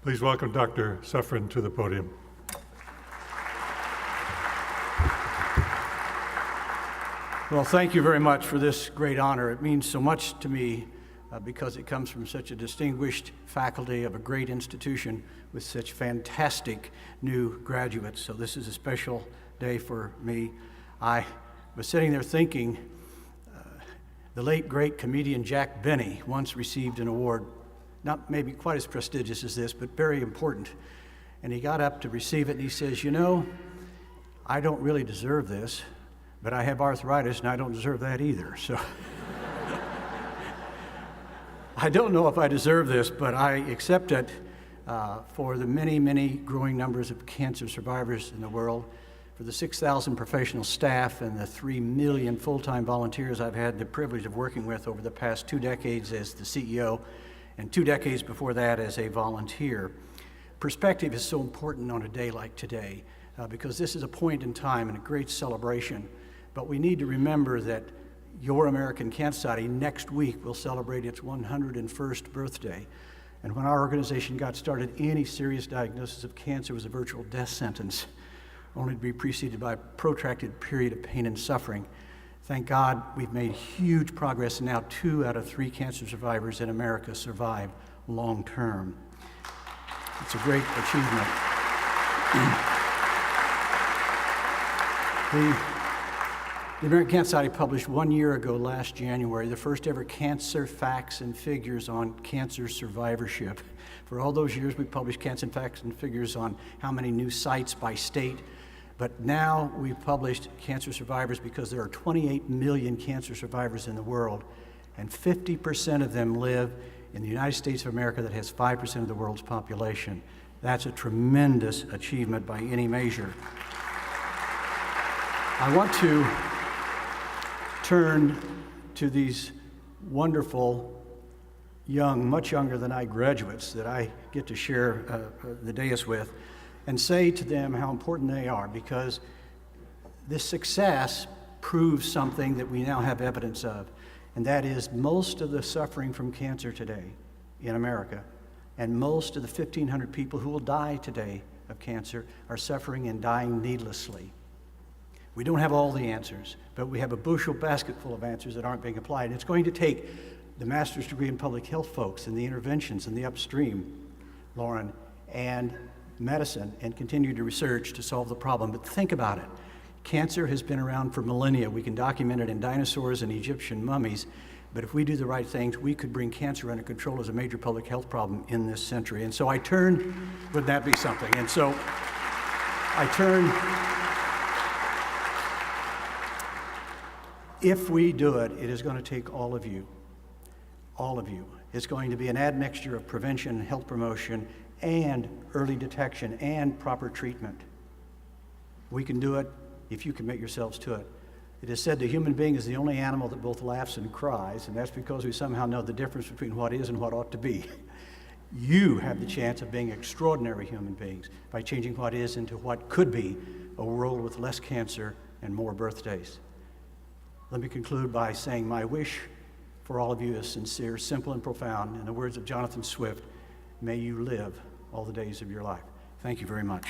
Please welcome Dr. Seffrin to the podium. Well, thank you very much for this great honor. It means so much to me because it comes from such a distinguished faculty of a great institution with such fantastic new graduates. So this is a special day for me. I was sitting there thinking, the late great comedian Jack Benny once received an award, not maybe quite as prestigious as this, but very important. And he got up to receive it and he says, you know, I don't really deserve this, but I have arthritis and I don't deserve that either. So I don't know if I deserve this, but I accept it for the many, many growing numbers of cancer survivors in the world, for the 6,000 professional staff and the 3 million full-time volunteers I've had the privilege of working with over the past 2 decades as the CEO and 2 decades before that as a volunteer. Perspective is so important on a day like today because this is a point in time and a great celebration, but we need to remember that your American Cancer Society next week will celebrate its 101st birthday. And when our organization got started, any serious diagnosis of cancer was a virtual death sentence, only to be preceded by a protracted period of pain and suffering. Thank God we've made huge progress, and now 2 out of 3 cancer survivors in America survive long term. It's a great achievement. The American Cancer Society published 1 year ago, last January, the first ever cancer facts and figures on cancer survivorship. For all those years, we published cancer facts and figures on how many new sites by state, but now we've published cancer survivors because there are 28 million cancer survivors in the world, and 50% of them live in the United States of America that has 5% of the world's population. That's a tremendous achievement by any measure. I want to turn to these wonderful young, much younger than I graduates that I get to share the dais with and say to them how important they are, because this success proves something that we now have evidence of, and that is most of the suffering from cancer today in America and most of the 1,500 people who will die today of cancer are suffering and dying needlessly. We don't have all the answers, but we have a bushel basket full of answers that aren't being applied. And it's going to take the master's degree in public health folks and the interventions and the upstream, Lauren, and medicine, and continue to research to solve the problem. But think about it. Cancer has been around for millennia. We can document it in dinosaurs and Egyptian mummies, but if we do the right things, we could bring cancer under control as a major public health problem in this century. And so I turn, would that be something? And so I turn, if we do it, it is going to take all of you. All of you. It's going to be an admixture of prevention, health promotion, and early detection, and proper treatment. We can do it if you commit yourselves to it. It is said the human being is the only animal that both laughs and cries, and that's because we somehow know the difference between what is and what ought to be. You have the chance of being extraordinary human beings by changing what is into what could be a world with less cancer and more birthdays. Let me conclude by saying my wish for all of you is sincere, simple, and profound. In the words of Jonathan Swift, may you live all the days of your life. Thank you very much.